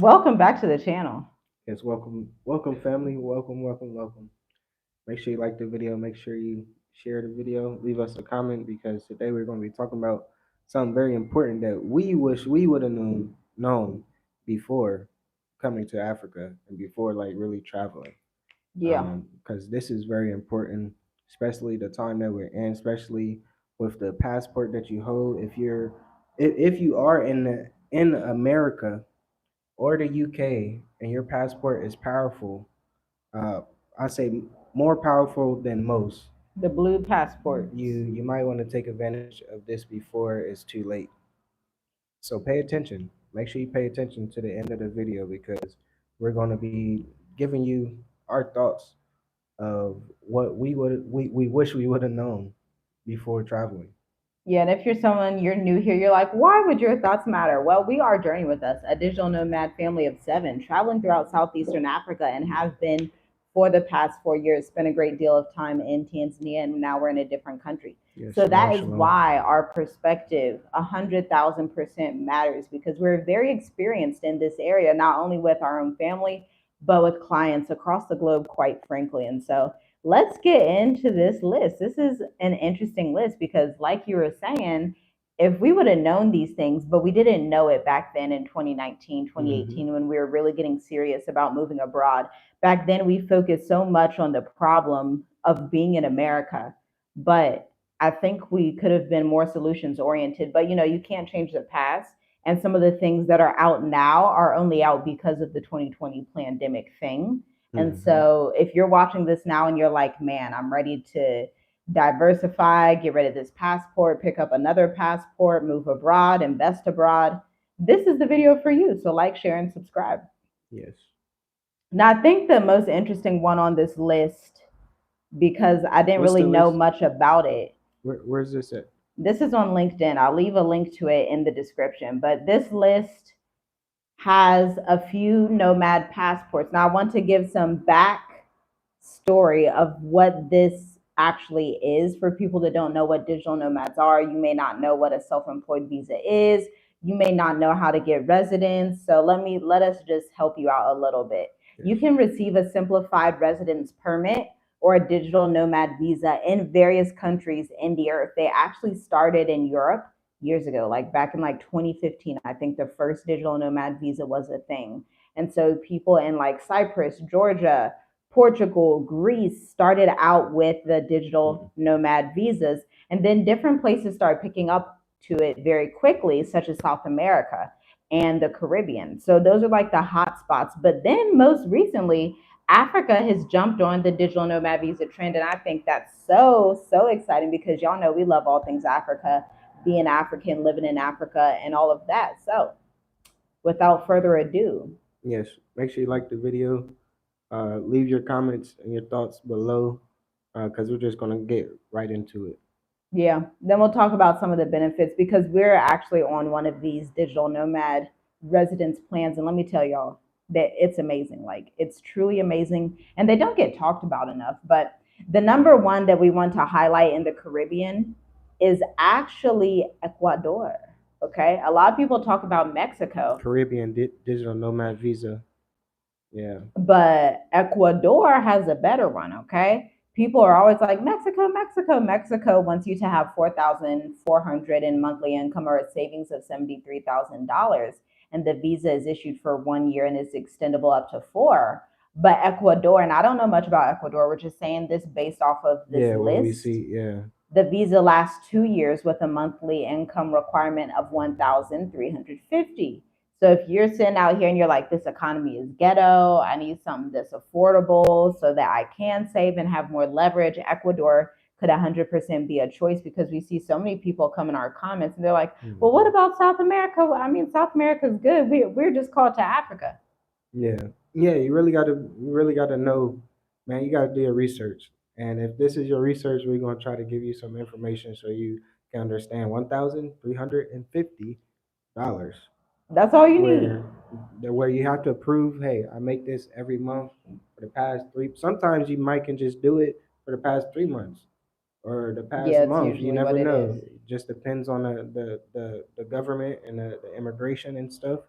Welcome back to the channel. Yes, welcome family, welcome. Make sure you like the video, make sure you share the video, leave us a comment because today we're going to be talking about something very important that we wish we would have known before coming to Africa and before like really traveling. Yeah. Because this is very important, especially the time that we're in, especially with the passport that you hold. If you are in America or the UK and your passport is powerful, uh, I say more powerful than most, The blue passports. you might want to take advantage of this before it's too late. So pay attention. Make sure you pay attention to the end of the video because we're going to be giving you our thoughts of what we wish we would have known before traveling. Yeah, and if you're someone you're new here, you're like, why would your thoughts matter? Well, we are Journey with Us, a digital nomad family of seven, traveling throughout southeastern Africa and have been for the past 4 years. Spent a great deal of time in Tanzania, and now we're in a different country. Yeah, So shalom, that is shalom. why our perspective 100,000% matters because we're very experienced in this area, not only with our own family, but with clients across the globe, quite frankly. And so let's get into this list. This is an interesting list because, like you were saying, if we would have known these things, but we didn't know it back then in 2019, Hmm. 2018, when we were really getting serious about moving abroad, back then we focused so much on the problem of being in America. But I think we could have been more solutions oriented. But you can't change the past. And some of the things that are out now are only out because of the 2020 pandemic thing. And Hmm. so if you're watching this now and you're like, man, I'm ready to diversify, get rid of this passport, pick up another passport, move abroad, invest abroad, this is the video for you. So like, share, and subscribe. Yes. Now, I think the most interesting one on this list, because I didn't What's really the know list? much about it, Where's this at? this is on LinkedIn. I'll leave a link to it in the description. But this list has a few nomad passports. Now, I want to give some back story of what this actually is for people that don't know what digital nomads are. You may not know what a self-employed visa is. You may not know how to get residence. So let us just help you out a little bit. Yes. You can receive a simplified residence permit or a digital nomad visa in various countries in the earth. They actually started in Europe years ago, like back in like 2015. I think the first digital nomad visa was a thing. And so people in like Cyprus, Georgia, Portugal, Greece started out with the digital nomad visas, and then different places started picking up to it very quickly, such as South America and the Caribbean. So those are like the hot spots. But then most recently, Africa has jumped on the digital nomad visa trend, and I think that's so exciting because y'all know we love all things Africa, being African, living in Africa, and all of that. So without further ado, Yes. Make sure you like the video. Leave your comments and your thoughts below because we're just going to get right into it. yeah, then we'll talk about some of the benefits because we're actually on one of these digital nomad residence plans. And let me tell y'all that it's amazing. Like, it's truly amazing. And they don't get talked about enough. But the number one that we want to highlight in the Caribbean is actually Ecuador. Okay. A lot of people talk about Mexico, Caribbean digital nomad visa. Yeah. but Ecuador has a better one. Okay. People are always like, Mexico, Mexico, Mexico wants you to have 4,400 in monthly income or a savings of $73,000. And the visa is issued for 1 year and is extendable up to four. But Ecuador, and I don't know much about Ecuador, we're just saying this based off of this Yeah. What we list. see. Yeah. The visa lasts 2 years with a monthly income requirement of 1,350. So if you're sitting out here and you're like, this economy is ghetto, I need something that's affordable so that I can save and have more leverage, Ecuador could 100% be a choice because we see so many people come in our comments and they're like, well, what Hmm. about South America? Well, I mean, South America is good. We're just called to Africa. Yeah. Yeah. You really gotta know, man. You gotta do your research. And if this is your research, we're gonna try to give you some information so you can understand $1,350 That's all you need. where where you have to prove, hey, I make this every month for the past three. Sometimes you might can just do it for the past 3 months or the past Yeah, it's month. You usually what never it is. know. It just depends on the government and the immigration and stuff.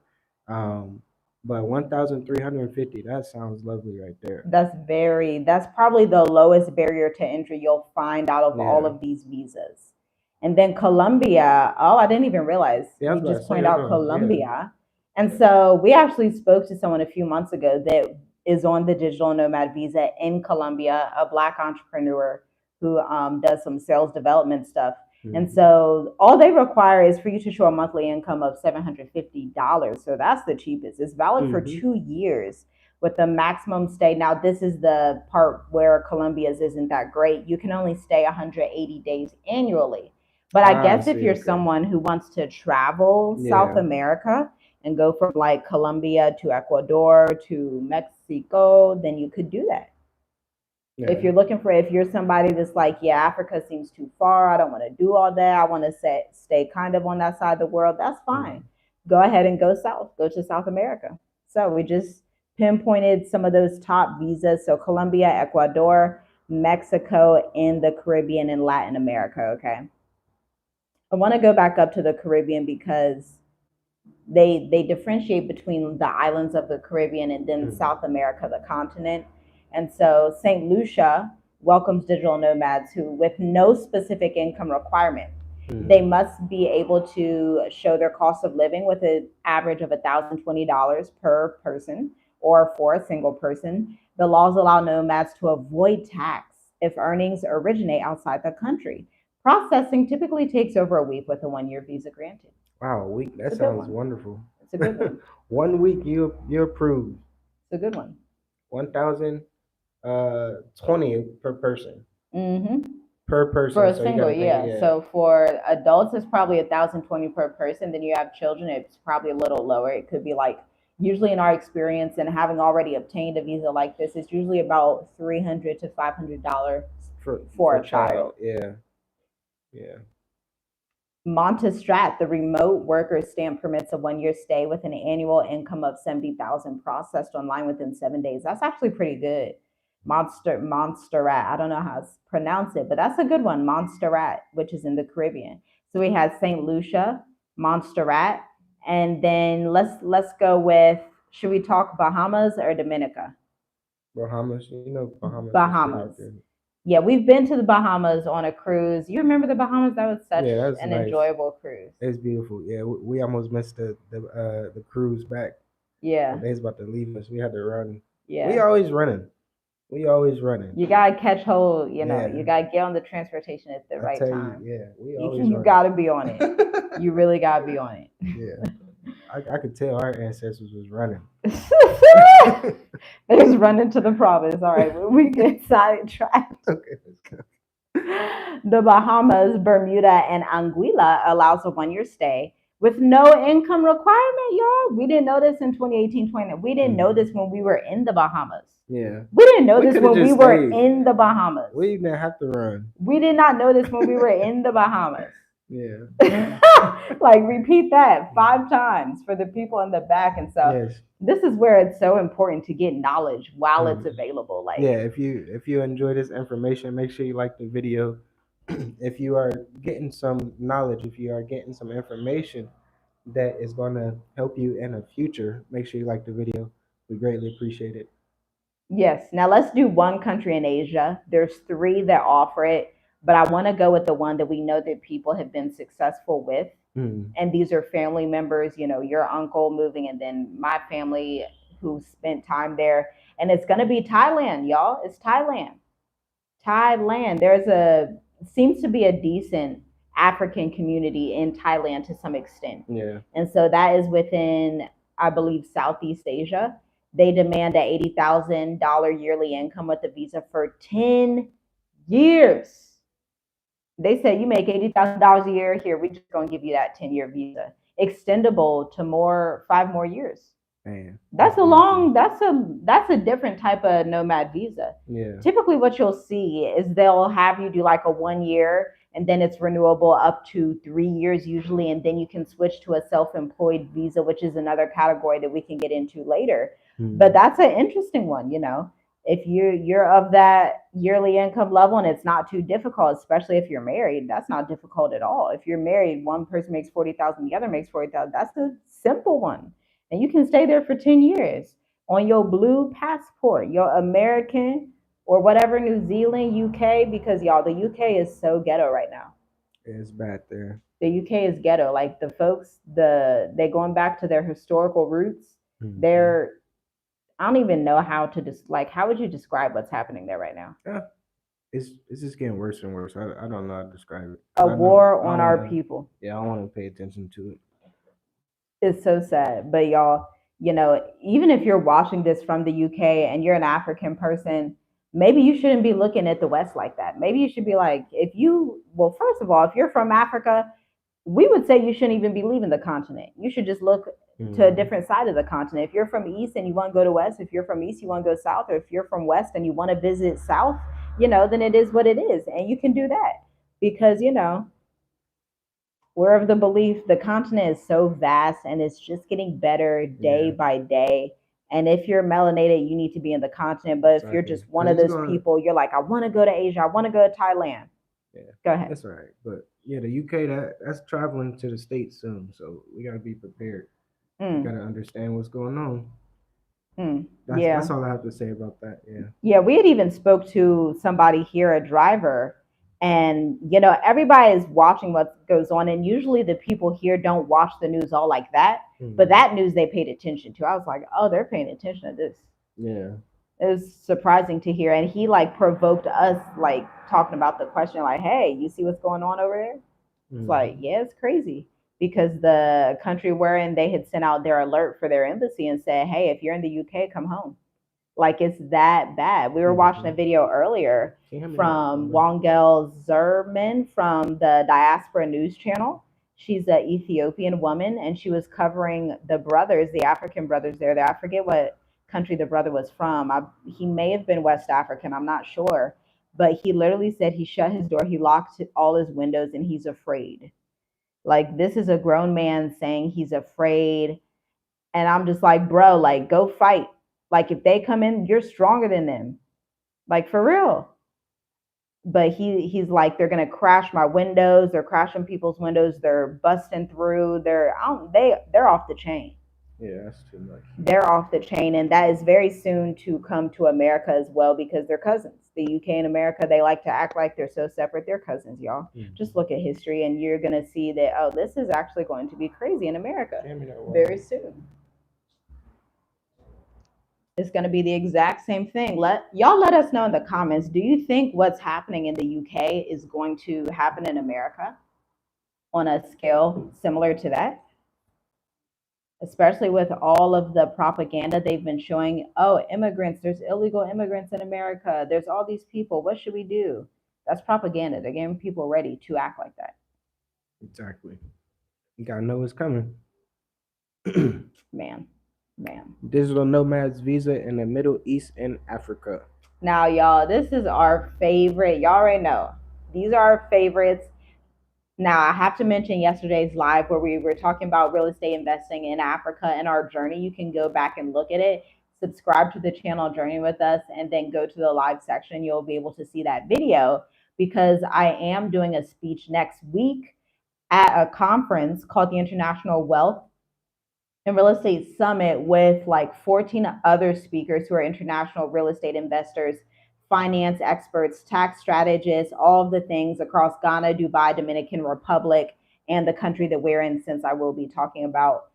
Um, But 1,350, that sounds lovely right there. That's probably the lowest barrier to entry you'll find out of all Yeah. of these visas. And then Colombia, oh, I didn't even realize Yeah, I you was about to just say, pointed out yeah. Colombia. And so we actually spoke to someone a few months ago that is on the digital nomad visa in Colombia, a Black entrepreneur who does some sales development stuff. And Mhm. so all they require is for you to show a monthly income of $750. So that's the cheapest. It's valid for Mhm. 2 years with the maximum stay. Now, this is the part where Colombia's isn't that great. You can only stay 180 days annually. But I Ah, I guess if see. you're Okay. someone who wants to travel South Yeah. America and go from like Colombia to Ecuador to Mexico, then you could do that. Yeah. If you're somebody that's like, yeah, Africa seems too far, I don't want to do all that, I want to stay kind of on that side of the world, that's fine. Mhm. Go ahead and go south, go to South America. So we just pinpointed some of those top visas. So Colombia, Ecuador, Mexico, and the Caribbean and Latin America. Okay. I want to go back up to the Caribbean because they differentiate between the islands of the Caribbean and then Mhm. South America, the continent. And so St. Lucia welcomes digital nomads who, with no specific income requirement, they Mhm. must be able to show their cost of living with an average of $1,020 per person or for a single person. The laws allow nomads to avoid tax if earnings originate outside the country. Processing typically takes over a week with a 1 year visa granted. Wow, a week. It's That a good sounds one. wonderful. It's a good one. 1 week, you approved. It's a good one. 1,000 20 per person. Mm-hmm. Per For person. a So you single, gotta think, yeah. yeah. So for adults, it's probably 1,020 per person. Then you have children, it's probably a little lower. It could be like usually in our experience and having already obtained a visa like this, it's usually about $300 to $500 for For a child. child. Yeah. Yeah. Montestrat, the remote worker stamp, permits a 1 year stay with an annual income of 70,000 processed online within 7 days. That's actually pretty good. Montserrat. I don't know how to pronounce it, but that's a good one. Montserrat, which is in the Caribbean. So we had Saint Lucia, Montserrat, and then let's go with. Should we talk Bahamas or Dominica? Bahamas. Bahamas is pretty Bahamas. good. Yeah, we've been to the Bahamas on a cruise. You remember the Bahamas? That was such Yeah, that's an nice. enjoyable cruise. It's beautiful. Yeah, we almost missed the cruise back. Yeah, They was about to leave us. We had to run. We yeah. always running. We always running. You gotta catch hold. You Yeah, gotta get on the transportation at the I right tell you, time. yeah, we You always you running. gotta be on it. You really gotta be on Yeah, I could tell our ancestors was running. it. They just run into the province. All right, we get sidetracked. Okay, let's go. The Bahamas, Bermuda, and Anguilla allows a 1 year stay with no income requirement, y'all. We didn't know this in 2018, 20. We didn't know this Mhm. when we were in the Bahamas. Yeah, We didn't know we this could have when we just were stayed. in the Bahamas. We didn't have to run. We did not know this when we were in the Bahamas. Yeah. Like repeat that 5 times for the people in the back. And so Yes. this is where it's so important to get knowledge while it's Mhm. available. Like, Yeah. If you enjoy this information, make sure you like the video. If you are getting some knowledge, if you are getting some information that is going to help you in the future, make sure you like the video. We greatly appreciate it. yes. Now let's do one country in Asia. There's three that offer it, but I want to go with the one that we know that people have been successful with. Mm. And these are family members, your uncle moving, and then my family who spent time there. And it's going to be Thailand, y'all. It's Thailand. Thailand. There's a seems to be a decent African community in Thailand to some extent. Yeah. And so that is within, I believe, Southeast Asia. They demand a $80,000 yearly income with a visa for 10 years. They said you make $80,000 a year here. We're just gonna give you that 10-year visa, extendable to 5 more years. Man, That's that's a beautiful. long. That's a different type of nomad visa. Yeah. Typically, what you'll see is they'll have you do like a 1 year, and then it's renewable up to 3 years usually, and then you can switch to a self-employed visa, which is another category that we can get into later. But Mm. that's an interesting one. If you're of that yearly income level and it's not too difficult, especially if you're married, that's not difficult at all. If you're married, one person makes 40,000, the other makes 40,000. That's a simple one. and you can stay there for 10 years on your blue passport, your American or whatever, New Zealand, UK, because y'all, the UK is so ghetto right now. It's bad there. The UK is ghetto. Like the folks, they going back to their historical roots. Mm-hmm. They're I don't even know how to like how would you describe what's happening there right now? Yeah, it's just getting worse and worse. I don't know how to describe it A because I know war I on don't want our to. people. Yeah, I don't want to pay attention to it. It's so sad. But y'all, even if you're watching this from the UK and you're an African person, maybe you shouldn't be looking at the West like that. Maybe you should be like, well, first of all, if you're from Africa, we would say you shouldn't even be leaving the continent. You should just look to a Mm-hmm. different side of the continent. If you're from East and you want to go to West, if you're from East, you want to go South, or if you're from West and you want to visit South, then it is what it is. And you can do that because, we're of the belief the continent is so vast and it's just getting better day Yeah, by day. And if you're melanated, you need to be in the continent. But if you're exactly. just one Because of it's those going. people, you're like, I want to go to Asia, I want to go to Thailand. Yeah, Go ahead. that's all right. But yeah, the UK that's traveling to the States soon, so we gotta be prepared. We Mm, gotta understand what's going on. That's yeah. all I have to say about that. Yeah. Yeah, we had even spoke to somebody here, a driver, and everybody is watching what goes on, and usually the people here don't watch the news all like that, but Mm-hmm. that news they paid attention to. I was like, oh, they're paying attention to this. Yeah. It was surprising to hear, and he like provoked us, like talking about the question, like, hey, you see what's going on over there? It's like, Mm-hmm. yeah, it's crazy because the country we're in, they had sent out their alert for their embassy and said, hey, if you're in the UK, come home. Like it's that bad. We were watching a Mm-hmm. video earlier Can you hand me that from number? Wangel Zerman from the Diaspora News Channel. She's an Ethiopian woman, and she was covering the brothers, the African brothers there. I forget what country the brother was from. He may have been West African. I'm not sure. But he literally said he shut his door, he locked all his windows, and he's afraid. Like, this is a grown man saying he's afraid, and I'm just like, bro, like, go fight. Like, if they come in, you're stronger than them. Like, for real. But he's like, they're gonna crash my windows. They're crashing people's windows. They're busting through. They're off the chain. Yeah, that's too much. They're off the chain, and that is very soon to come to America as well because they're cousins. The UK and America, they like to act like they're so separate. They're cousins, y'all. Mm-hmm. Just look at history, and you're gonna see that. Oh, this is actually going to be crazy in America Hand me that very water. soon. It's going to be the exact same thing. Let us know in the comments. Do you think what's happening in the UK is going to happen in America on a scale similar to that? Especially with all of the propaganda they've been showing. Oh, immigrants, there's illegal immigrants in America. There's all these people. What should we do? That's propaganda. They're getting people ready to act like that. Exactly. You gotta know what's coming. Man, man. Digital nomads visa in the Middle East and Africa. Now, y'all, this is our favorite. Y'all already know. These are our favorites. Now, I have to mention yesterday's live where we were talking about real estate investing in Africa and our journey. You can go back and look at it, subscribe to the channel Journey with Us, and then go to the live section. You'll be able to see that video because I am doing a speech next week at a conference called the International Wealth and Real Estate Summit with like 14 other speakers who are international real estate investors, finance experts, tax strategists, all of the things across Ghana, Dubai, Dominican Republic, and the country that we're in, since I will be talking about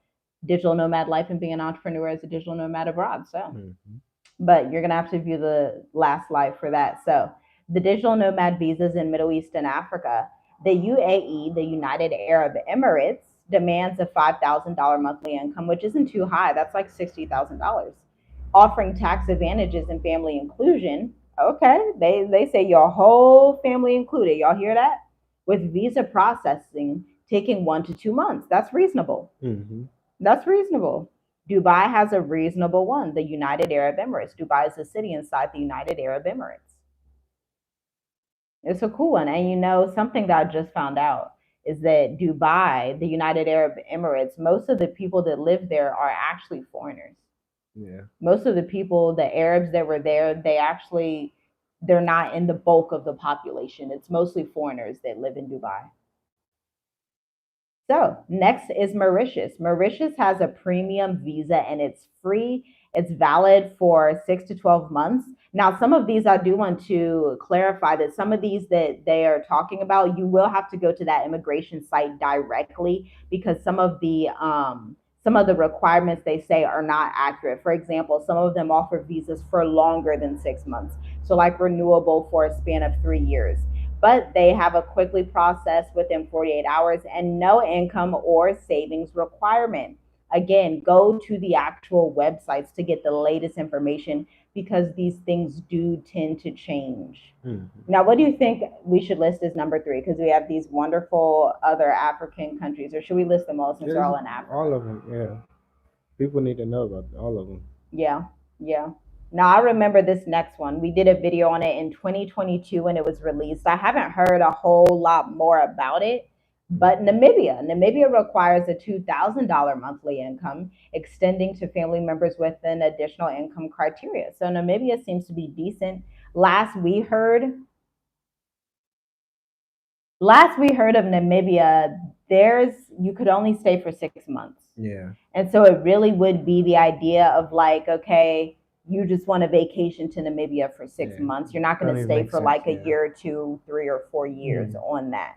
digital nomad life and being an entrepreneur as a digital nomad abroad. So, Mm-hmm. but you're going to have to view the last live for that. So, the digital nomad visas in Middle East and Africa. The UAE, the United Arab Emirates, demands a $5,000 monthly income, which isn't too high. That's like $60,000. Offering tax advantages and family inclusion. Okay, they say your whole family included. Y'all hear that? With visa processing taking 1 to 2 months. That's reasonable. Mm-hmm. That's reasonable. Dubai has a reasonable one, the United Arab Emirates. Dubai is a city inside the United Arab Emirates. It's a cool one. And something that I just found out is that Dubai, the United Arab Emirates, most of the people that live there are actually foreigners. Yeah. Most of the people, the Arabs that were there, they're not in the bulk of the population. It's mostly foreigners that live in Dubai. So next is Mauritius. Mauritius has a premium visa and it's free. It's valid for 6 to 12 months. Now, some of these I do want to clarify that some of these that they are talking about, you will have to go to that immigration site directly because some of the requirements they say are not accurate. For example, some of them offer visas for longer than 6 months, so like renewable for a span of 3 years, but they have a quickly process within 48 hours and no income or savings requirement. Again, go to the actual websites to get the latest information because these things do tend to change. Mhm. Now, what do you think we should list as number three? Because we have these wonderful other African countries, or should we list them all since they're Just all in all Africa? of them. Yeah, people need to know about all of them. Yeah, yeah. Now I remember this next one. We did a video on it in 2022 when it was released. I haven't heard a whole lot more about it, but Namibia requires a $2,000 monthly income, extending to family members with an additional income criteria. So Namibia seems to be decent. Last we heard, last we heard of Namibia, there's you could only stay for 6 months. Yeah, And so it really would be the idea of like, okay, you just want a vacation to Namibia for six yeah. months. You're not going Don't to even stay make for sense. like a Yeah. year or two, 3 or 4 years Mm. on that.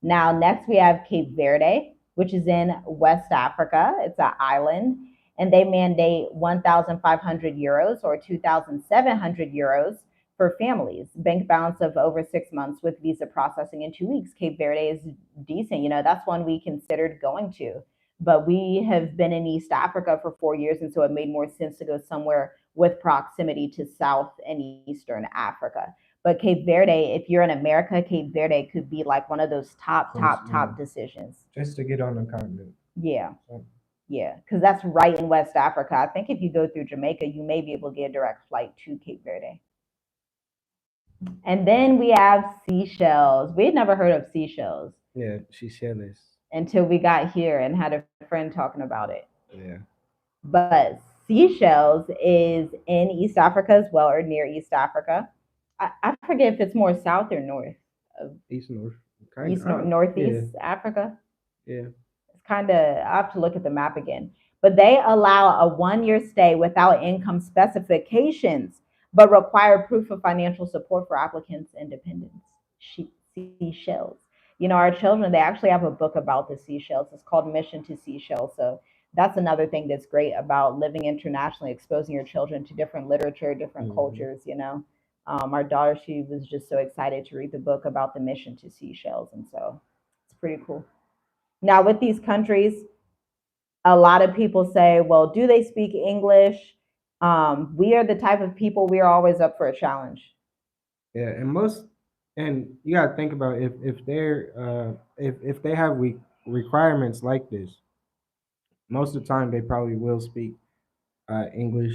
Now, next we have Cape Verde, which is in West Africa. It's an island, and they mandate 1,500 euros or 2,700 euros for families. Bank balance of over 6 months with visa processing in 2 weeks. Cape Verde is decent. That's one we considered going to. But we have been in East Africa for 4 years, and so it made more sense to go somewhere with proximity to South and Eastern Africa. But Cape Verde, if you're in America, Cape Verde could be like one of those top, Close. top, Yeah. top decisions. Just to get on the continent. Yeah, So, yeah, because that's right in West Africa. I think if you go through Jamaica, you may be able to get a direct flight to Cape Verde. And then we have Seychelles. We had never heard of Seychelles yeah, she's jealous. until we got here and had a friend talking about it. Yeah. But Seychelles is in East Africa as well, or near East Africa. I forget if it's more south or north of East North. Kind of. East, I don't. Yeah. Northeast Africa. Yeah. It's kind of, I have to look at the map again. But they allow a 1 year stay without income specifications, but require proof of financial support for applicants and dependents. Seychelles. Our children, they actually have a book about the Seychelles. It's called Mission to Seychelles. So that's another thing that's great about living internationally, exposing your children to different literature, different Hmm. cultures. Our daughter, she was just so excited to read the book about the mission to Seychelles. And so it's pretty cool. Now, with these countries, a lot of people say, well, do they speak English? We are the type of people, we are always up for a challenge. Yeah, and you gotta think about if they have requirements like this, most of the time they probably will speak English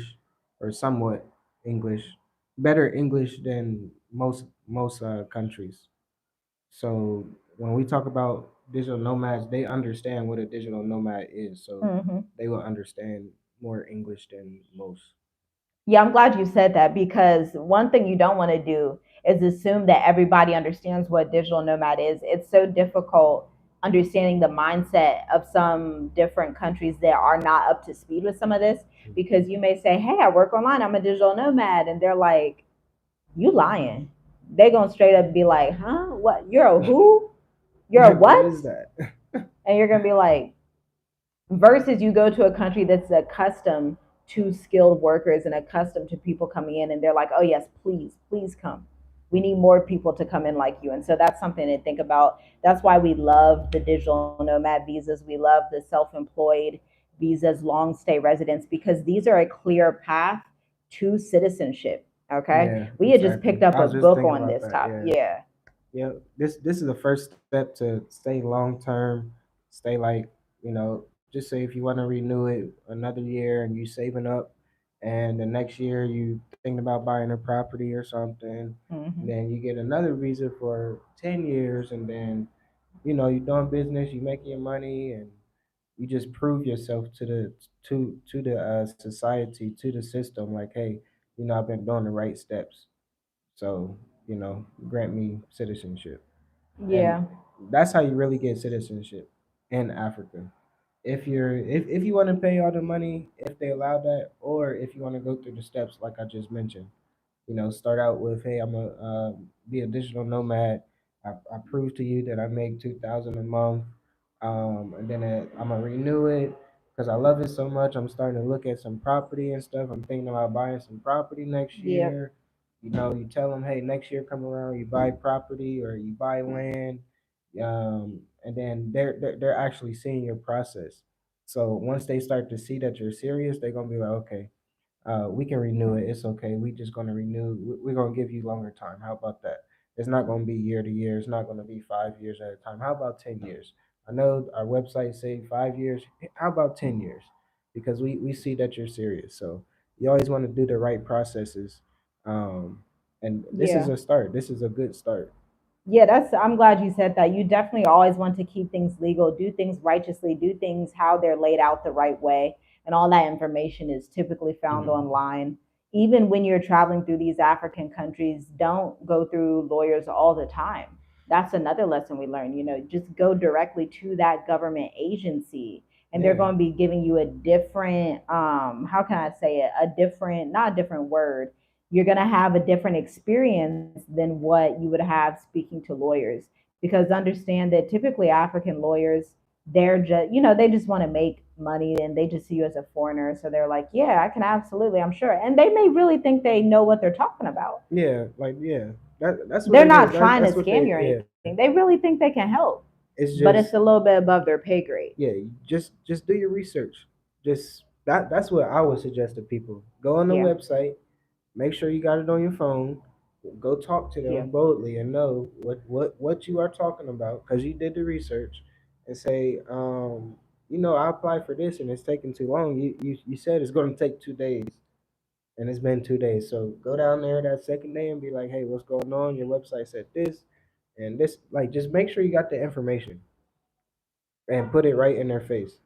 or somewhat English, better English than most countries. So when we talk about digital nomads, they understand what a digital nomad is, so Hmm. they will understand more English than most. Yeah, I'm glad you said that because one thing you don't want to do is assume that everybody understands what digital nomad is. It's so difficult understanding the mindset of some different countries that are not up to speed with some of this because you may say, hey, I work online, I'm a digital nomad. And they're like, you lying. They're going to straight up be like, huh? What? You're a who? You're a What what? is that? And you're going to be like, versus you go to a country that's accustomed to skilled workers and accustomed to people coming in and they're like, oh yes, please, please come, we need more people to come in like you. And so that's something to think about. That's why we love the digital nomad visas, we love the self-employed visas, long stay residents, because these are a clear path to citizenship. Okay, Yeah, we had just exactly. picked up I a was just book thinking on about this that. top. Yeah. Yeah. Yeah, this is the first step to stay long term. Stay like just say if you want to renew it another year and you saving up, and the next year you thinking about buying a property or something, and Hmm. then you get another visa for 10 years, and then you're doing business, you making your money, and you just prove yourself to the society, to the system, like, hey, I've been doing the right steps, so grant me citizenship. And Yeah. that's how you really get citizenship in Africa. If you want to pay all the money, if they allow that, or if you want to go through the steps like I just mentioned, start out with, hey, I'm gonna be a digital nomad. I prove to you that I make 2,000 a month, and then I'm gonna renew it because I love it so much. I'm starting to look at some property and stuff. I'm thinking about buying some property next Yep. year. You tell them, hey, next year come around, you buy property or you buy land, and then they're actually seeing your process. So once they start to see that you're serious, they're gonna be like, okay, we can renew it. It's okay. We just gonna renew. We're gonna give you longer time. How about that? It's not gonna be year to year. It's not gonna be 5 years at a time. How about 10 years? I know our website say 5 years. How about 10 years? Because we see that you're serious. So you always want to do the right processes. Um, and this is Yeah. a start. This is a good start. Yeah, I'm glad you said that. You definitely always want to keep things legal, do things righteously, do things how they're laid out the right way. And all that information is typically found Mhm. online. Even when you're traveling through these African countries, don't go through lawyers all the time. That's another lesson we learned. Just go directly to that government agency, and they're Yeah. going to be giving you a different, how can I say it? A different, not a different word, you're going to have a different experience than what you would have speaking to lawyers, because understand that typically African lawyers, they're just, they just want to make money, and they just see you as a foreigner, so they're like, yeah, I can absolutely, I'm sure, and they may really think they know what they're talking about. Yeah. Like yeah. That's what They're it is. not trying to That's what scam they. you or Yeah. anything, they really think they can help, It's but it's just a little bit above their pay grade. yeah, just do your research. Just that's what I would suggest to people. Go on the Yeah. website, make sure you got it on your phone. Go talk to Yeah. them boldly and know what you are talking about because you did the research, and say, I applied for this and it's taking too long. You said it's going to take 2 days, and it's been 2 days. So go down there that second day and be like, hey, what's going on? Your website said this and this. Like, just make sure you got the information and put it right in their face.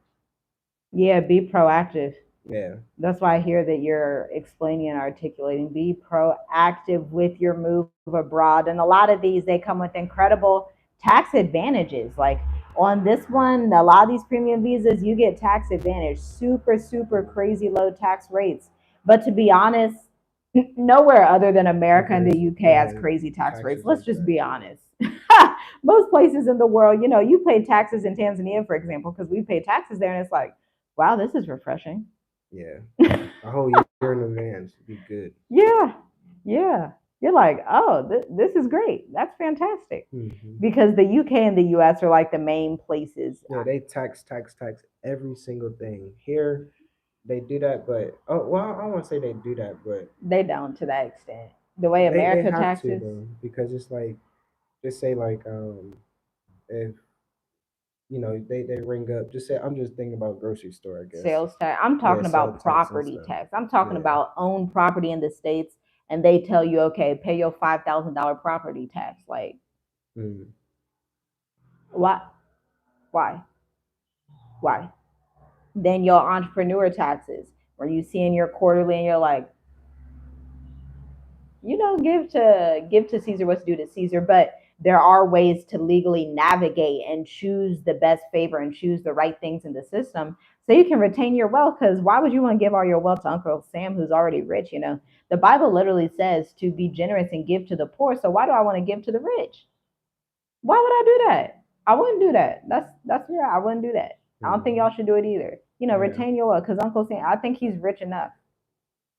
Yeah, be proactive. Yeah. That's why I hear that you're explaining and articulating. Be proactive with your move abroad. And a lot of these, they come with incredible tax advantages. Like on this one, a lot of these premium visas, you get tax advantage, super, super crazy low tax rates. But to be honest, nowhere other than America and the Because UK has yeah, crazy tax rates. taxes Let's like just that. be honest. Most places in the world, you pay taxes in Tanzania, for example, because we pay taxes there, and it's like, wow, this is refreshing. Yeah, a whole year in advance would be good. Yeah, yeah. You're like, oh, this is great. That's fantastic. Hmm. Because the UK and the US are like the main places. Yeah, they tax every single thing. Here they do that, but oh well, I don't want to say they do that, but They don't to that extent. The way they America have to taxes, though because it's like just say like if they ring up just say I'm just thinking about grocery store I guess. sales tax. I'm Yeah, talking sales about tax and property stuff. tax. I'm talking Yeah. about own property in the States, and they tell you, okay, pay your $5,000 property tax. Like, Mm. what? Why? Why? Then your entrepreneur taxes, where you see in your quarterly and you're like, give to Caesar what's due to Caesar, but there are ways to legally navigate and choose the best favor and choose the right things in the system so you can retain your wealth. Because why would you want to give all your wealth to Uncle Sam, who's already rich? The Bible literally says to be generous and give to the poor. So why do I want to give to the rich? Why would I do that? I wouldn't do that. That's yeah, I wouldn't do that. I don't think Hmm. y'all should do it either. Yeah. Retain your wealth, because Uncle Sam, I think he's rich enough.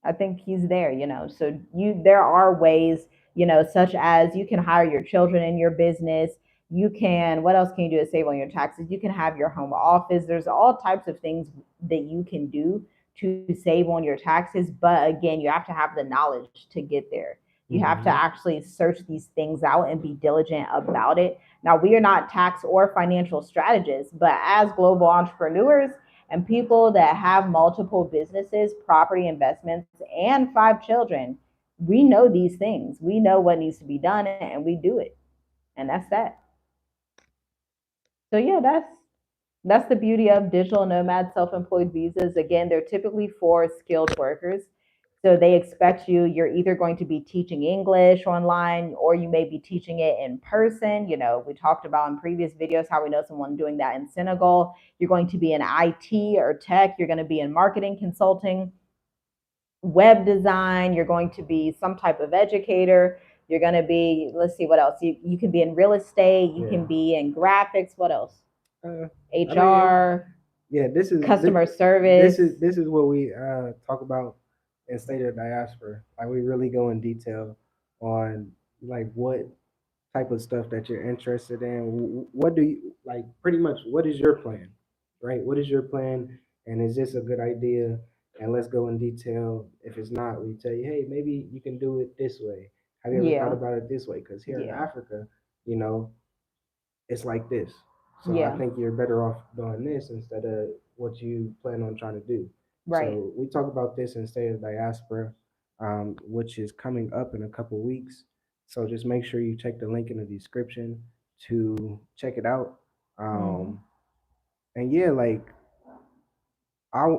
I think he's there, So there are ways, such as you can hire your children in your business. You can, what else can you do to save on your taxes? You can have your home office. There's all types of things that you can do to save on your taxes. But again, you have to have the knowledge to get there. You have to Hmm. actually search these things out and be diligent about it. Now, we are not tax or financial strategists, but as global entrepreneurs, and people that have multiple businesses, property investments, and 5 children, we know these things. We know what needs to be done, and we do it. And that's that. So yeah, that's the beauty of digital nomad self-employed visas. Again, they're typically for skilled workers. So they expect you're either going to be teaching English online or you may be teaching it in person. We talked about in previous videos how we know someone doing that in Senegal. You're going to be in IT or tech, you're going to be in marketing consulting, web design, you're going to be some type of educator, you're going to be, let's see what else. You can be in real estate, you can be in graphics, what else? Uh, I mean, HR, yeah, customer service. this is what we talk about in State of Diaspora. Like we really go in detail on like what type of stuff that you're interested in. What do you like? Pretty much, what is your plan, right? What is your plan, and is this a good idea? And let's go in detail. If it's not, we tell you, hey, maybe you can do it this way. Have you ever thought Yeah. about it this way? Because here in Yeah. Africa, you know, it's like this. So I Yeah. think you're better off doing this instead of what you plan on trying to do. Right. So we talk about this in State of Diaspora, which is coming up in a couple weeks. So just make sure you check the link in the description to check it out. Mm. Um, and yeah, like I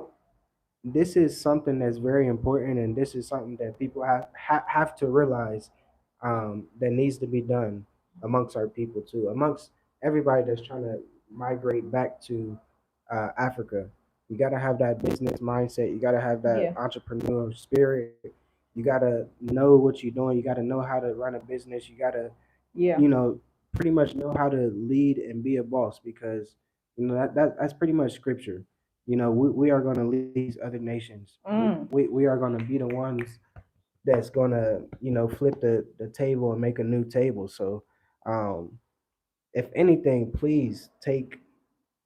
this is something that's very important, and this is something that people have to realize that needs to be done amongst our people too, amongst everybody that's trying to migrate back to Africa. You got to have that business mindset. You got to have that Yeah. entrepreneurial spirit. You got to know what you're doing. You got to know how to run a business. You got to, Yeah. you know, pretty much know how to lead and be a boss, because that's pretty much scripture. We are going to lead these other nations. Mm. We are going to be the ones that's going to flip the table and make a new table. So um, if anything, please take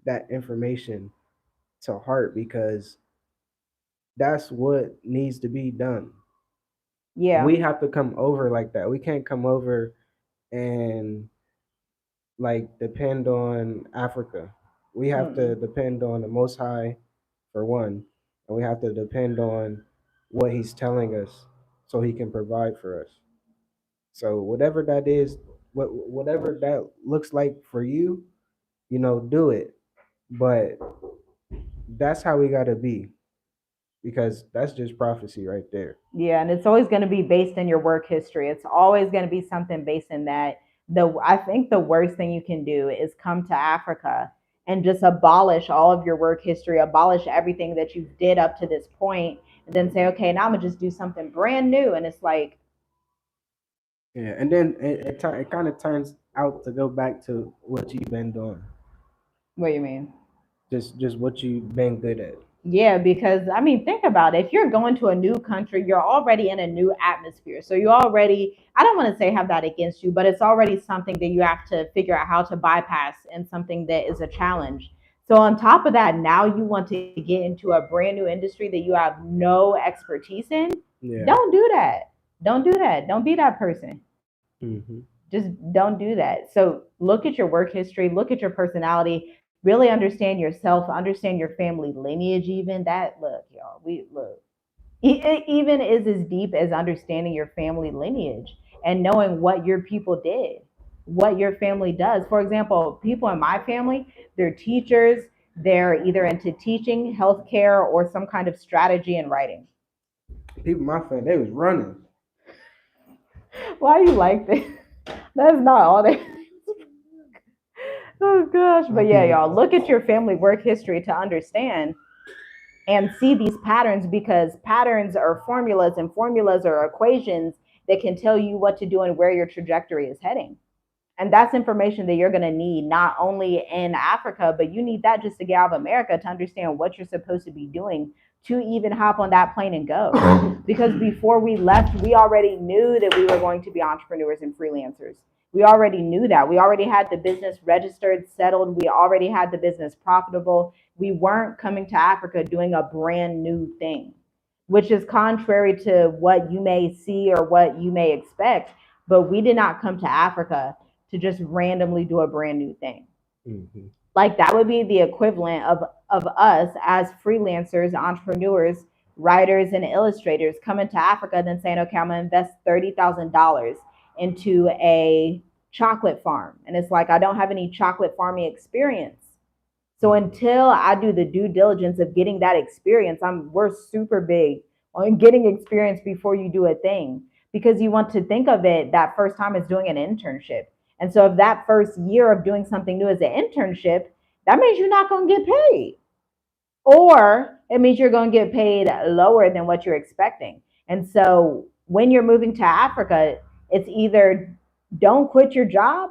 that information to heart, because that's what needs to be done. Yeah. We have to come over like that. We can't come over and like depend on Africa. We have to Mm. depend on the Most High for one, and we have to depend on what He's telling us so He can provide for us. So whatever that is, whatever that looks like for you, do it. But that's how we gotta be, because that's just prophecy right there. Yeah, and it's always going to be based in your work history. It's always going to be something based in that. I think the worst thing you can do is come to Africa and just abolish all of your work history, abolish everything that you did up to this point, and then say, okay, now I'm gonna just do something brand new. And it's like, Yeah, and then it kind of turns out to go back to what you've been doing, what do you mean? just what you've been good at. Yeah, because I mean, think about it. If you're going to a new country, you're already in a new atmosphere. So you already, I don't want to say have that against you, but it's already something that you have to figure out how to bypass and something that is a challenge. So on top of that, now you want to get into a brand new industry that you have no expertise in. Yeah. Don't do that. Don't do that. Don't be that person. Hmm. Just don't do that. So look at your work history, look at your personality, really understand yourself, understand your family lineage. Even that, look, y'all, we look, it even is as deep as understanding your family lineage and knowing what your people did, what your family does. For example, people in my family, they're teachers, they're either into teaching, healthcare, or some kind of strategy and writing. People, my friend, they was running. Why you like this? That's not all they. Oh gosh, My but yeah, people. y'all, look at your family work history to understand and see these patterns, because patterns are formulas and formulas are equations that can tell you what to do and where your trajectory is heading. And that's information that you're going to need not only in Africa, but you need that just to get out of America to understand what you're supposed to be doing to even hop on that plane and go. Because before we left, we already knew that we were going to be entrepreneurs and freelancers. We already knew that. We already had the business registered, settled. We already had the business profitable. We weren't coming to Africa doing a brand new thing, which is contrary to what you may see or what you may expect. But we did not come to Africa to just randomly do a brand new thing. Hmm. Like that would be the equivalent of us as freelancers, entrepreneurs, writers, and illustrators coming to Africa and then saying, okay, I'm gonna invest $30,000 into a chocolate farm. And it's like I don't have any chocolate farming experience. So until I do the due diligence of getting that experience, we're super big on getting experience before you do a thing, because you want to think of it that first time as doing an internship. And so if that first year of doing something new is an internship, that means you're not going to get paid, or it means you're going to get paid lower than what you're expecting. And so when you're moving to Africa, it's either don't quit your job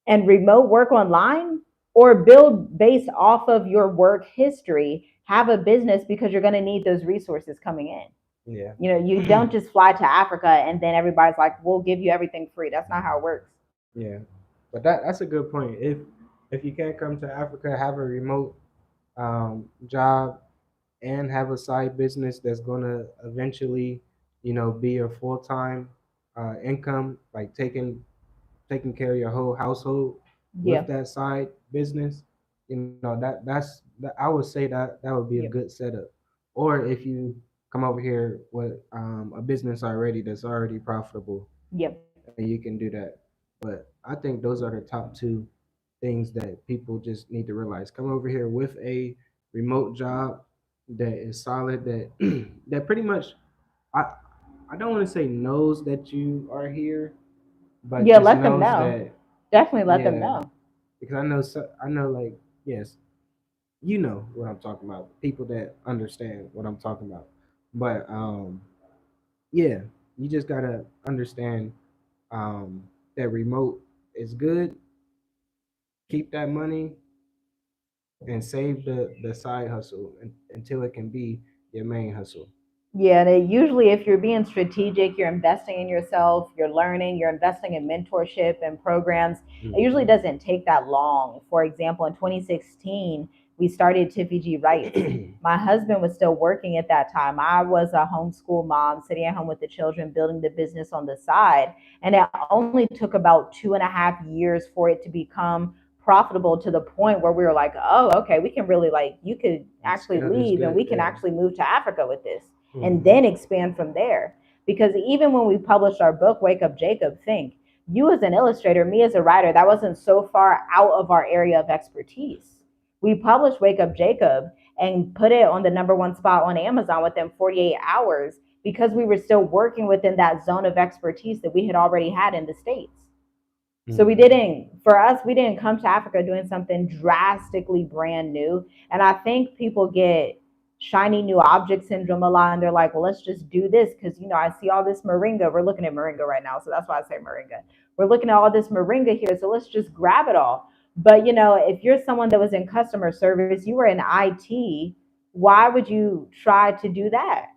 and remote work online, or build based off of your work history, have a business, because you're going to need those resources coming in. Yeah. You don't just fly to Africa and then everybody's like, we'll give you everything free. That's not how it works. Yeah. But that's a good point. If you can't come to Africa, have a remote job and have a side business that's gonna eventually, be your full time income, like taking care of your whole household with Yeah. that side business. I would say that would be a Yep. good setup. Or if you come over here with a business already that's already profitable, Yep. and you can do that. But I think those are the top two things that people just need to realize. Come over here with a remote job that is solid, that that pretty much, I I don't want to say knows that you are here, but Yeah. just Let them knows know. that, Definitely let them yeah, know. because I know, like, yes, you know what I'm talking about. People that understand what I'm talking about. But yeah, you just gotta understand that remote is good. Keep that money and save the side hustle until it can be your main hustle. Yeah, and usually, if you're being strategic, you're investing in yourself, you're learning, you're investing in mentorship and programs. It usually Hmm. doesn't take that long. For example, in 2016, we started TFG Rights. My husband was still working at that time. I was a homeschool mom, sitting at home with the children, building the business on the side. And it only took about 2.5 years for it to become profitable, to the point where we were like, oh, okay, we can really, like, you could actually Scale is leave and good, we can yeah. actually move to Africa with this, and Hmm. then expand from there. Because even when we published our book, Wake Up Jacob, think, you as an illustrator, me as a writer, that wasn't so far out of our area of expertise. We published Wake Up Jacob and put it on the number one spot on Amazon within 48 hours, because we were still working within that zone of expertise that we had already had in the States. So we Hmm. didn't, for us, we didn't come to Africa doing something drastically brand new. And I think people get shiny new object syndrome a lot, and they're like, well, let's just do this because, I see all this moringa. We're looking at moringa right now. So that's why I say moringa. We're looking at all this moringa here. So let's just grab it all. But, if you're someone that was in customer service, you were in IT, why would you try to do that?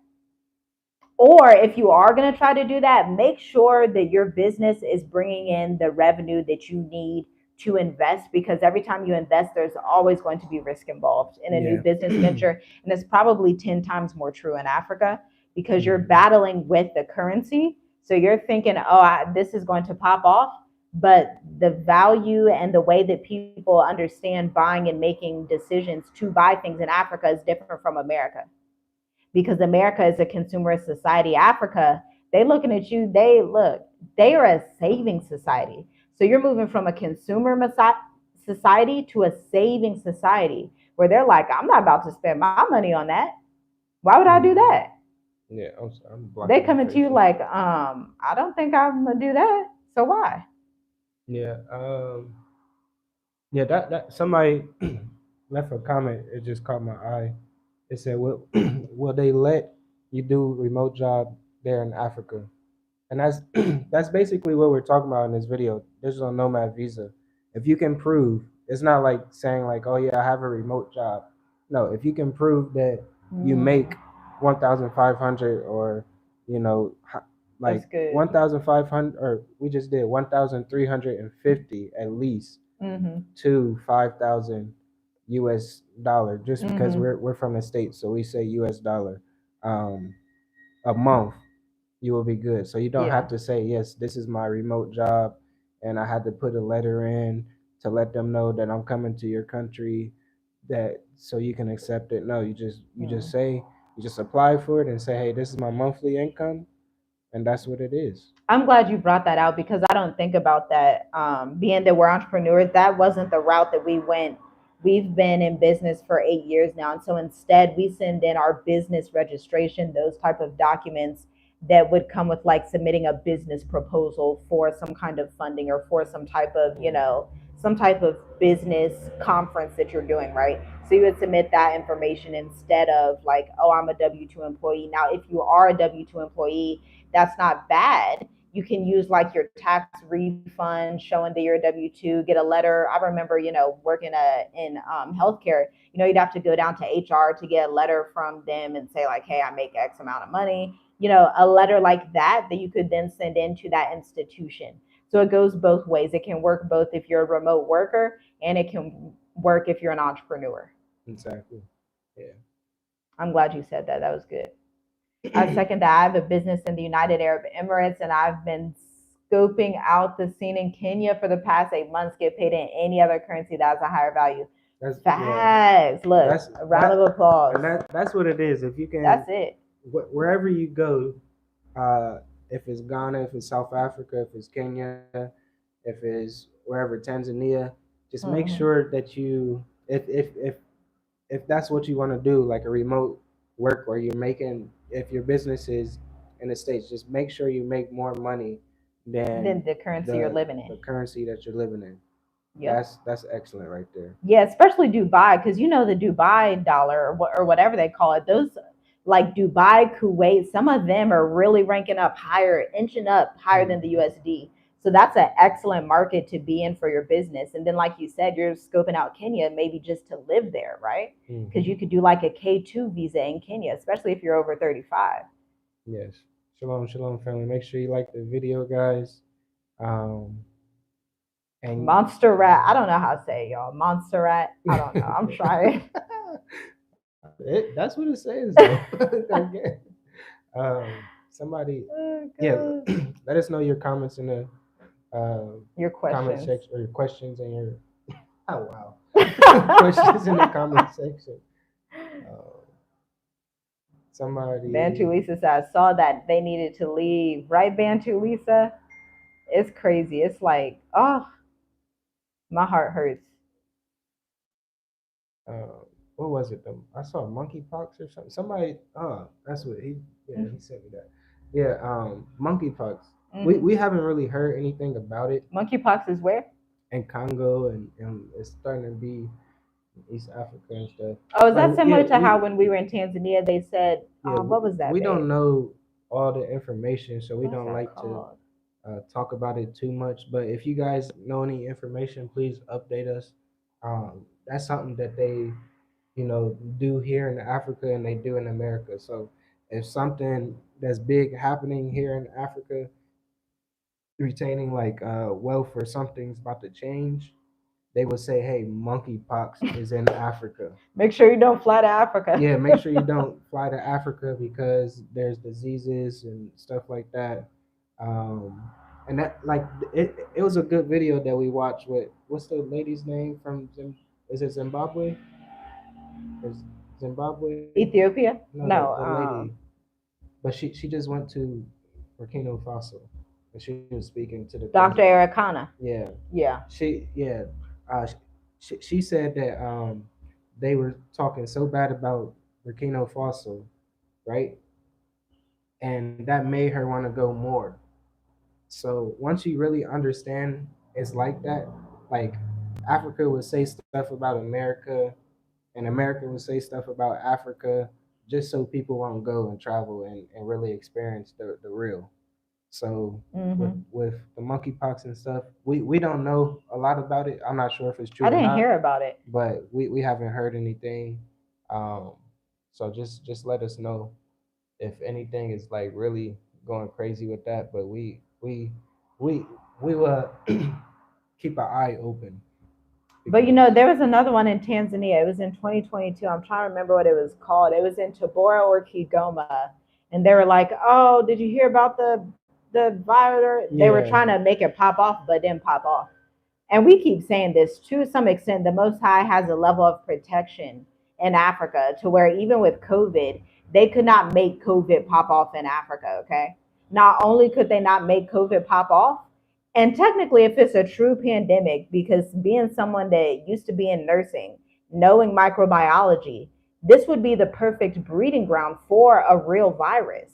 Or if you are going to try to do that, make sure that your business is bringing in the revenue that you need to invest, because every time you invest, there's always going to be risk involved in a new Yeah. business venture. And it's probably 10 times more true in Africa, because you're Hmm. battling with the currency. So you're thinking, oh, this is going to pop off. But the value and the way that people understand buying and making decisions to buy things in Africa is different from America, because America is a consumerist society. Africa, they looking at you, they are a saving society. So you're moving from a consumer society to a saving society, where they're like, I'm not about to spend my money on that. Why would I do Hmm. that? Yeah, I'm They blocking your coming to you faces. like, I don't think I'm gonna do that. So why? Yeah. Yeah, that somebody left a comment. It just caught my eye. It said, "Will will they let you do remote job there in Africa?" And that's that's basically what we're talking about in this video. Digital nomad visa. If you can prove, it's not like saying like, "Oh yeah, I have a remote job." No, if you can prove that you Mm, make 1,500, or you know that's like good. 1,500, or we just did 1,350 at least Mm-hmm. to 5,000 US dollar, just because Mm-hmm. we're from the States, so we say US dollar, um a month, you will be good. So you don't Yeah. have to say, yes, this is my remote job and I had to put a letter in to let them know that I'm coming to your country, that so you can accept it. No, Mm. you just apply for it and say, hey, this is my monthly income, and that's what it is. I'm glad you brought that out, because I don't think about that. Being that we're entrepreneurs, that wasn't the route that we went We've been in business for 8 years now. And so instead, we send in our business registration, those type of documents that would come with like submitting a business proposal for some kind of funding or for some type of, some type of business conference that you're doing, right? So you would submit that information instead of like, oh, I'm a W 2 employee. Now, if you are a W 2 employee, that's not bad. You can use like your tax refund showing that you're a W 2, get a letter. I remember, working in healthcare, you'd have to go down to HR to get a letter from them and say, like, hey, I make X amount of money, a letter like that you could then send into that institution. So it goes both ways. It can work both if you're a remote worker and it can work if you're an entrepreneur. Exactly. Yeah. I'm glad you said that. That was good. I second that. I have a business in the United Arab Emirates, and I've been scoping out the scene in Kenya for the past 8 months. Get paid in any other currency that has a higher value. That's Facts. yeah. Look, a round of applause. And that's what it is. If you can, that's it. Wherever you go, if it's Ghana, if it's South Africa, if it's Kenya, if it's wherever Tanzania, just make sure that you, if that's what you want to do, like a remote work where you're making, if your business is in the States, just make sure you make more money than the currency you're living in. The currency that you're living in. Yep. That's excellent right there. Yeah, especially Dubai, because the Dubai dollar or whatever they call it, those like Dubai, Kuwait, some of them are really ranking up higher, inching up higher than the USD. So that's an excellent market to be in for your business. And then, like you said, you're scoping out Kenya maybe just to live there, right? Because you could do like a K2 visa in Kenya, especially if you're over 35. Yes. Shalom, shalom, family. Make sure you like the video, guys. And Montserrat, I don't know how to say it, y'all. Montserrat, I don't know. I'm trying. That's what it says, though. Somebody, yeah, let us know your comments in the your questions. Comment section, or your questions and your oh wow questions in the comment section. Somebody, Bantu Lisa said, I saw that they needed to leave, right? Bantu Lisa, it's crazy. It's like, oh, my heart hurts. What was it? I saw monkeypox or something. Somebody, that's what he sent me that. Yeah, monkeypox. We haven't really heard anything about it. Monkeypox is where? In Congo, and it's starting to be East Africa and stuff. Oh, is that similar to how when we were in Tanzania, they said, what was that? We don't know all the information, so we don't like to talk about it too much. But if you guys know any information, please update us. That's something that they, do here in Africa and they do in America. So if something that's big happening here in Africa, retaining like wealth or something's about to change, they would say, hey, monkeypox is in Africa. Make sure you don't fly to Africa. Yeah, make sure you don't fly to Africa because there's diseases and stuff like that. And that, like, it was a good video that we watched with, what's the lady's name from, is it Zimbabwe? Is Zimbabwe? Ethiopia? No. The lady. But she just went to Burkina Faso. And she was speaking to the Dr. Ericana. Yeah. Yeah. She said that they were talking so bad about Burkina Faso, right? And that made her want to go more. So once you really understand it's like that, like Africa would say stuff about America and America would say stuff about Africa just so people won't go and travel and really experience the real. So with the monkeypox and stuff, we don't know a lot about it. I'm not sure if it's true. I didn't hear about it, but we haven't heard anything. So just let us know if anything is like really going crazy with that. But we will keep an eye open. But there was another one in Tanzania. It was in 2022. I'm trying to remember what it was called. It was in Tabora or Kigoma, and they were like, "Oh, did you hear about the virus?" Yeah. They were trying to make it pop off, but didn't pop off. And we keep saying this, to some extent, the Most High has a level of protection in Africa to where even with COVID, they could not make COVID pop off in Africa, okay? Not only could they not make COVID pop off, and technically if it's a true pandemic, because being someone that used to be in nursing, knowing microbiology, this would be the perfect breeding ground for a real virus.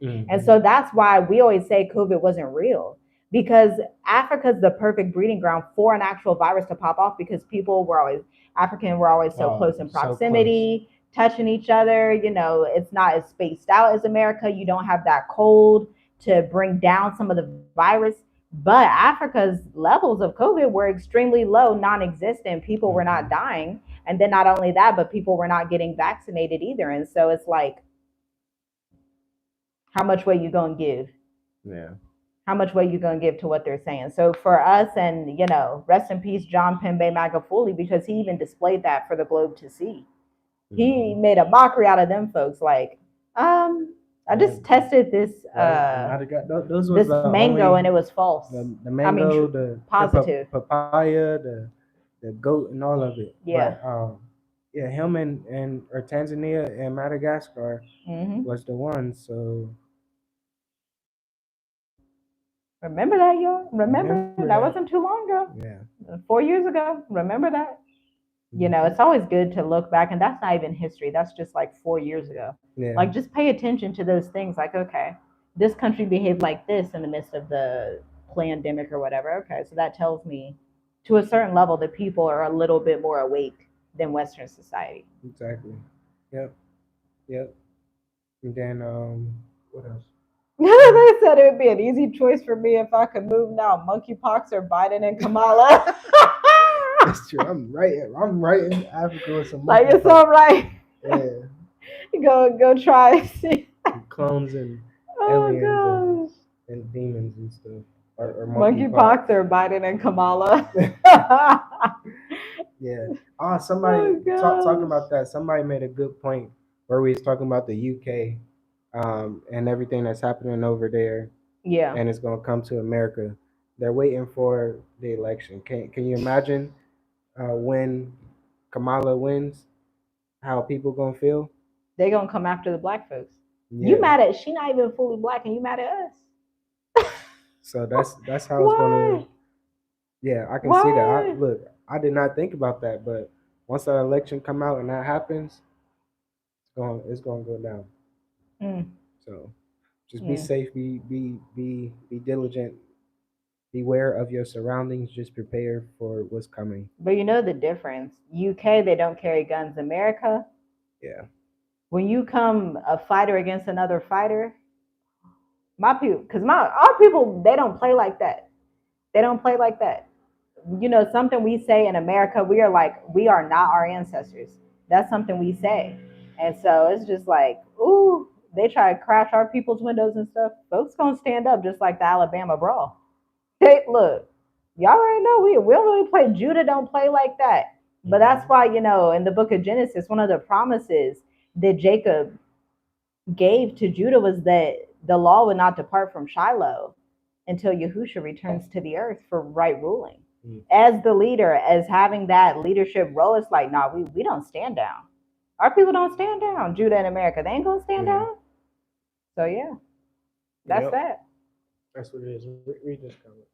And so that's why we always say COVID wasn't real, because Africa's the perfect breeding ground for an actual virus to pop off, because people were always, African were always so close in proximity, touching each other. It's not as spaced out as America. You don't have that cold to bring down some of the virus. But Africa's levels of COVID were extremely low, non-existent. People were not dying. And then not only that, but people were not getting vaccinated either. And so it's like, how much weight you gonna give? Yeah. How much weight you gonna give to what they're saying? So for us, and rest in peace, John Pembe Magufuli, because he even displayed that for the globe to see. He made a mockery out of them folks. Like, I just tested this this mango and it was false. The mango, the positive, the papaya, the goat, and all of it. Yeah. But, yeah, him and or Tanzania and Madagascar was the one. So remember that, y'all. Remember that wasn't too long ago. Yeah. 4 years ago. Remember that. It's always good to look back, and that's not even history. That's just like 4 years ago. Yeah. Like, just pay attention to those things. Like, okay, this country behaved like this in the midst of the pandemic or whatever. Okay, so that tells me, to a certain level, that people are a little bit more awake than Western society. Exactly. Yep. And then what else? They said it would be an easy choice for me if I could move now. Monkeypox or Biden and Kamala. That's true. I'm right in Africa with some like, it's all right. Yeah. Go try. Clones and aliens and demons and stuff. Or monkeypox or Biden and Kamala. Yeah. Somebody talking about that. Somebody made a good point where we was talking about the UK and everything that's happening over there. Yeah. And it's gonna come to America. They're waiting for the election. Can you imagine when Kamala wins, how people gonna feel? They gonna come after the black folks. Yeah. You mad at, she not even fully black, and you mad at us. So that's how it's gonna. Yeah, I can see that. I did not think about that, but once that election come out and that happens, it's gonna go down. So just be safe, be diligent, beware of your surroundings, just prepare for what's coming. But you know the difference. UK, they don't carry guns. America, yeah. When you come a fighter against another fighter, my people, because our people, they don't play like that. They don't play like that. Something we say in America, we are like, we are not our ancestors. That's something we say. And so it's just like, ooh, they try to crash our people's windows and stuff. Folks gonna stand up just like the Alabama brawl. Hey, look, y'all already know we don't really play. Judah don't play like that. But that's why, in the book of Genesis, one of the promises that Jacob gave to Judah was that the law would not depart from Shiloh until Yahusha returns to the earth for right ruling. As the leader, as having that leadership role, it's like, nah, we don't stand down. Our people don't stand down. Judah and America, they ain't gonna stand down. So yeah, that's that. That's what it is. Read this comment.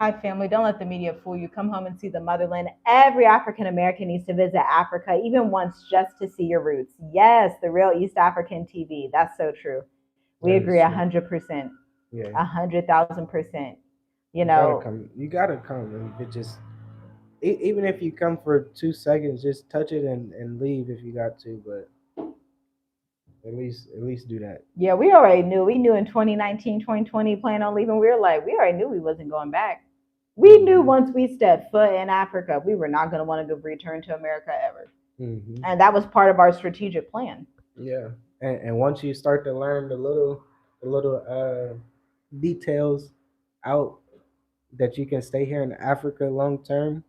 Hi, family. Don't let the media fool you. Come home and see the motherland. Every African American needs to visit Africa, even once, just to see your roots. Yes, the real East African TV. That's so true. We agree 100%. Yeah. 100,000%. You gotta come. And just even if you come for 2 seconds, just touch it and leave if you got to. But at least do that. Yeah, we already knew. We knew in 2019, 2020, plan on leaving. We already knew we wasn't going back. We knew once we stepped foot in Africa, we were not going to want to return to America ever. And that was part of our strategic plan. Yeah, and once you start to learn the little details out that you can stay here in Africa long term,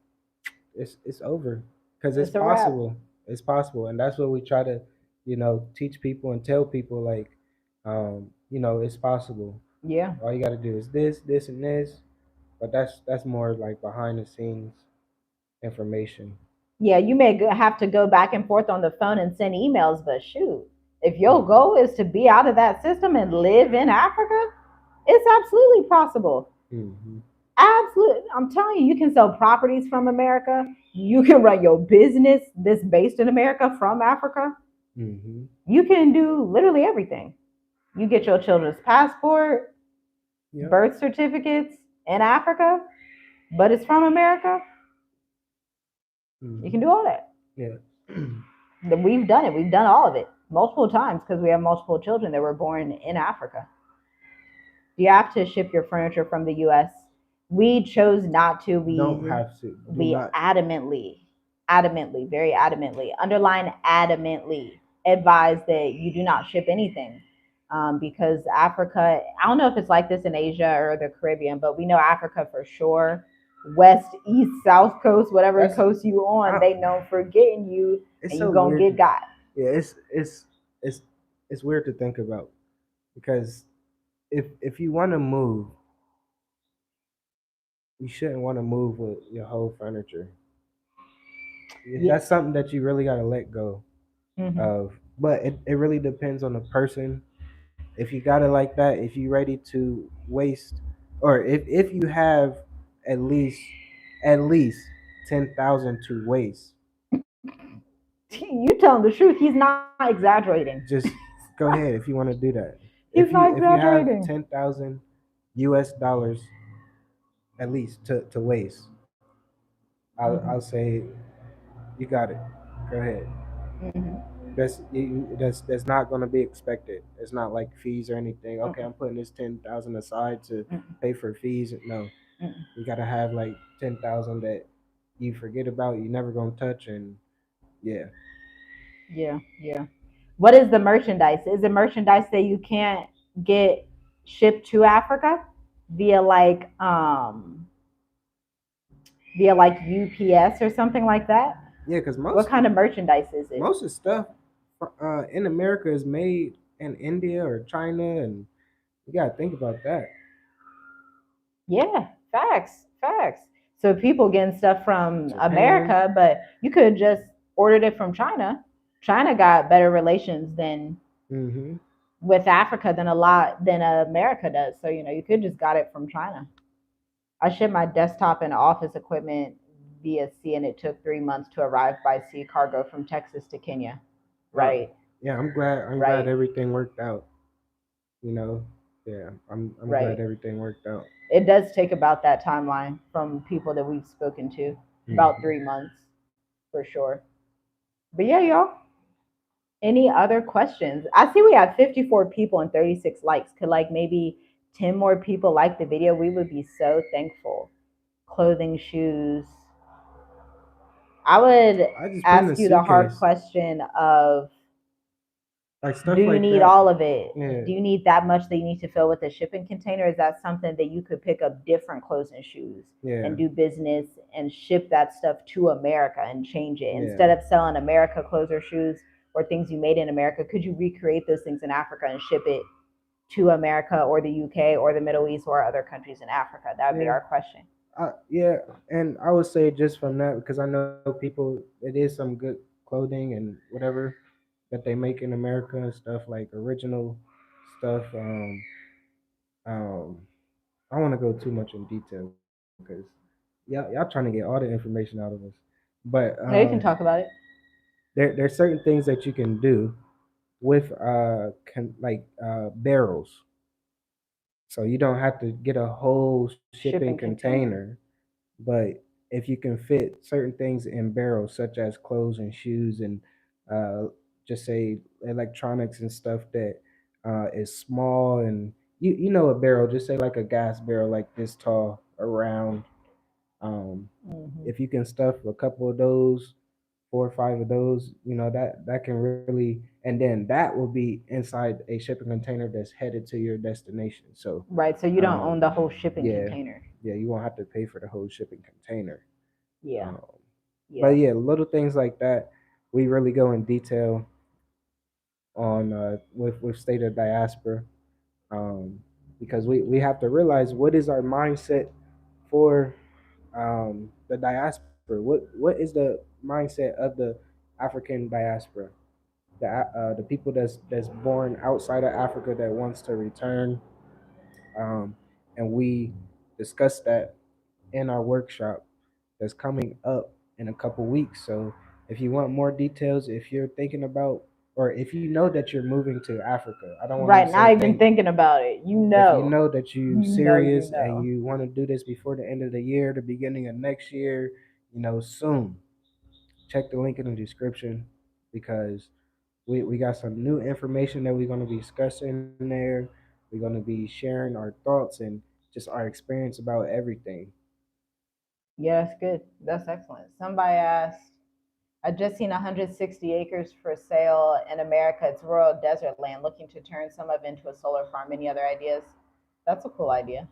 it's over, because it's possible. It's possible, and that's what we try to, teach people and tell people, like, it's possible. Yeah. All you got to do is this, and this, but that's more like behind the scenes information. Yeah, you may have to go back and forth on the phone and send emails, but shoot, if your goal is to be out of that system and live in Africa, it's absolutely possible. Absolutely. I'm telling you, you can sell properties from America. You can run your business that's based in America from Africa. Mm-hmm. You can do literally everything. You get your children's passport, Yep. birth certificates in Africa, but it's from America. You can Mm-hmm. do all that. Yeah. We've done it. We've done all of it multiple times because we have multiple children that were born in Africa. You have to ship your furniture from the US. We chose not to. Don't We have to. Do we not. adamantly, very adamantly, underline adamantly advise that you do not ship anything. Because Africa, I don't know if it's like this in Asia or the Caribbean, but we know Africa for sure. West, east, south coast, whatever That's coast you on, I, they known for getting you, it's and you so gonna weird. get got. Yeah, it's it's weird to think about because if you want to move, you shouldn't want to move with your whole furniture. Yeah. That's something that you really got to let go Mm-hmm. of. But it really depends on the person. If you got it like that, if you're ready to waste, or if you have at least at least 10,000 to waste, You telling the truth. He's not exaggerating. just go ahead if you want to do that. He's not If you have exaggerating. 10,000 US dollars at least to waste, I'll Mm-hmm. say you got it. Go ahead. Mm-hmm. That's not going to be expected. It's not like fees or anything. Okay, Mm-mm. I'm putting this 10,000 aside to Mm-mm. pay for fees. No, Mm-mm. you got to have like 10,000 that you forget about. You never gonna touch, and yeah, Yeah, yeah. What is the merchandise? Is it merchandise that you can't get shipped to Africa via like UPS or something like that? yeah. Because What kind of merchandise is it? most of the stuff in America is made in India or China, and you gotta think about that. Yeah, facts, facts. So people getting stuff from Japan. America, but you could just ordered it from China. China got better relations than Mm-hmm. with Africa than a lot than America does. So you could just got it from China. I shipped my desktop and office equipment via sea, and it took 3 months to arrive by sea cargo from Texas to Kenya. Uh, Right, yeah, I'm glad. I'm glad right, everything worked out. You know. Yeah, I'm glad right. everything worked out. It does take about that timeline from people that we've spoken to, about Mm-hmm. 3 months for sure. But yeah, y'all. Any other questions? I see we have 54 people and 36 likes. Could like maybe 10 more people like the video? We would be so thankful. Clothing, shoes. I would I just put in a ask you the hard suitcase, question of, like do stuff you like need that. all of it? Yeah, Do you need that much that you need to fill with a shipping container? Is that something that you could pick up different clothes and shoes yeah, and do business and ship that stuff to America and change it? yeah, Instead of selling America clothes or shoes or things you made in America, could you recreate those things in Africa and ship it to America or the UK or the Middle East or other countries in Africa? That would be yeah. our question. Yeah, and I would say just from that because I know people. It is some good clothing and whatever that they make in America and stuff like original stuff. Um, I don't want to go too much in detail because y'all trying to get all the information out of us. But No, you can talk about it. there's certain things that you can do with barrels, so you don't have to get a whole shipping Shipping container. container. But if you can fit certain things in barrels, such as clothes and shoes, and uh, just say electronics and stuff that is small, and you know a barrel, just say like a gas barrel, like this tall, around. Mm-hmm. If you can stuff a couple of those, 4 or 5 of those, that can really, and then that will be inside a shipping container that's headed to your destination. So, Right. So you don't um, own the whole shipping yeah, container. yeah, you won't have to pay for the whole shipping container. Yeah. Um, but Yeah. yeah, little things like that, we really go in detail on with State of Diaspora, um, because we have to realize what is our mindset for the diaspora. What is the mindset of the African diaspora? The people that's born outside of Africa that wants to return, um, and we discuss that. in our workshop that's coming up in a couple weeks. So if you want more details, if you're thinking about, or if you know that you're moving to Africa, I don't want to Right, say not even think. thinking about it. If you know that you You serious and know. you want to do this before the end of the year, the beginning of next year, soon, check the link in the description because we got some new information that we're going to be discussing there. We're going to be sharing our thoughts and just our experience about everything. Yeah, that's good. That's excellent. Somebody asked, I just seen 160 acres for sale in America. It's rural desert land, looking to turn some of it into a solar farm. Any other ideas? That's a cool idea.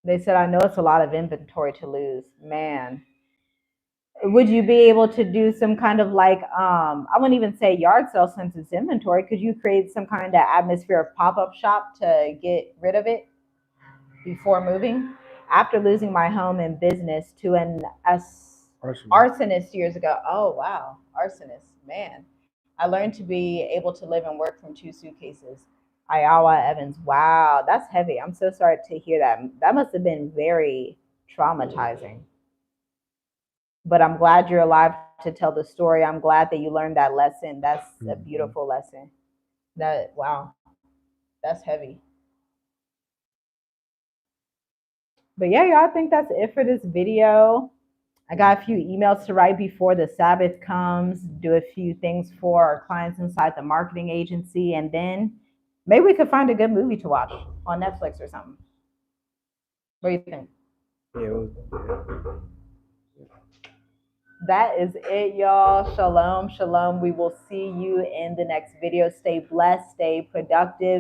They said, I know it's a lot of inventory to lose. Man, would you be able to do some kind of like, I wouldn't even say yard sale since it's inventory. Could you create some kind of atmosphere of pop-up shop to get rid of it before moving? After losing my home and business to an Arsenal. arsonist years ago. Oh, wow. Arsonist, man. I learned to be able to live and work from 2 suitcases. Iowa Evans. Wow, that's heavy. I'm so sorry to hear that. That must have been very traumatizing. But I'm glad you're alive to tell the story. I'm glad that you learned that lesson. That's a Hmm. beautiful lesson. That, wow, that's heavy. But yeah, y'all, I think that's it for this video. I got a few emails to write before the Sabbath comes, do a few things for our clients inside the marketing agency, and then maybe we could find a good movie to watch on Netflix or something. What do you think? Yeah, That is it, y'all. Shalom, shalom. We will see you in the next video. Stay blessed, stay productive.